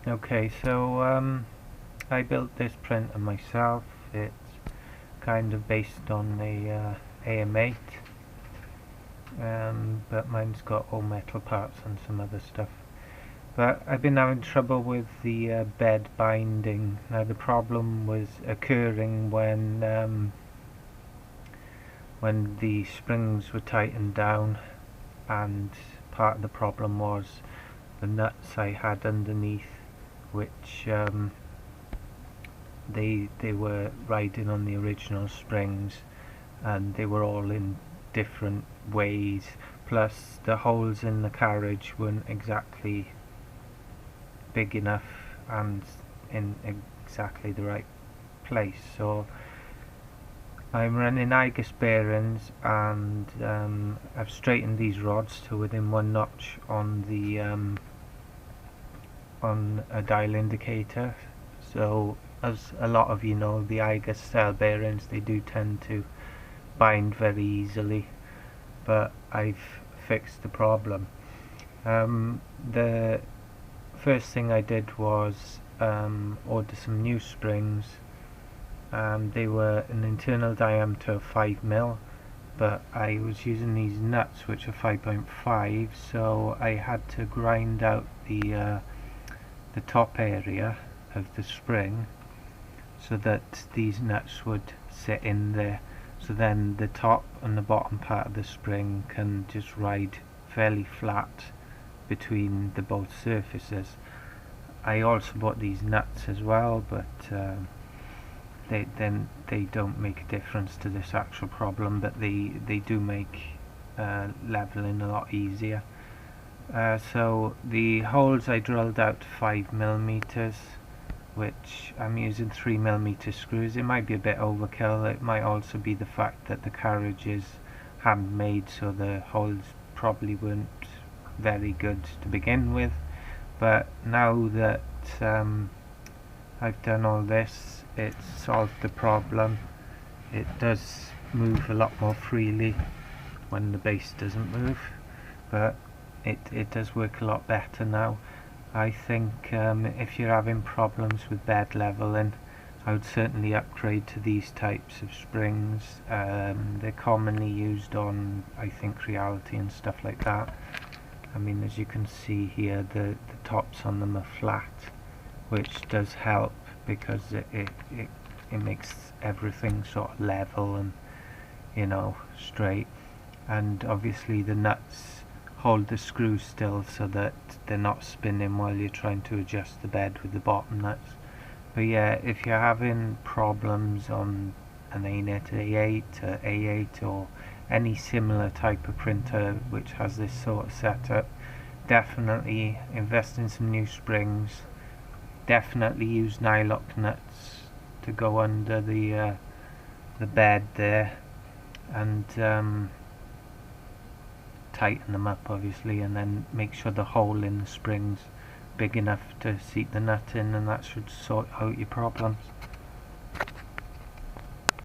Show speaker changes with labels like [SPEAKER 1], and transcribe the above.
[SPEAKER 1] Okay, so I built this printer myself. It's kind of based on the AM8, but mine's got all metal parts and some other stuff. But I've been having trouble with the bed binding. Now the problem was occurring when the springs were tightened down, and part of the problem was the nuts I had underneath, which they were riding on the original springs, and they were all in different ways, plus the holes in the carriage weren't exactly big enough and in exactly the right place. So I'm running Igus bearings, and I've straightened these rods to within 1 notch on the on a dial indicator. So as a lot of you know, the Igus style bearings, they do tend to bind very easily, but I've fixed the problem. The first thing I did was order some new springs. They were an internal diameter of 5mm, but I was using these nuts which are 5.5, so I had to grind out the top area of the spring so that these nuts would sit in there, so then the top and the bottom part of the spring can just ride fairly flat between the both surfaces. I also bought these nuts as well, but they don't make a difference to this actual problem, but they do make leveling a lot easier. So the holes I drilled out to 5mm, which I'm using 3mm screws. It might be a bit overkill. It might also be the fact that the carriage is handmade, so the holes probably weren't very good to begin with. But now that I've done all this, it's solved the problem. It does move a lot more freely when the base doesn't move, but it does work a lot better now. I think if you're having problems with bed leveling, I would certainly upgrade to these types of springs. They're commonly used on, I think, Reality and stuff like that. I mean, as you can see here, the tops on them are flat, which does help because it makes everything sort of level and, you know, straight. And obviously the nuts hold the screws still so that they're not spinning while you're trying to adjust the bed with the bottom nuts. But yeah, if you're having problems on an ANET A8 or A8 or any similar type of printer which has this sort of setup, definitely invest in some new springs. Definitely use nylock nuts to go under the bed there, and tighten them up obviously, and then make sure the hole in the spring's big enough to seat the nut in, and that should sort out your problems.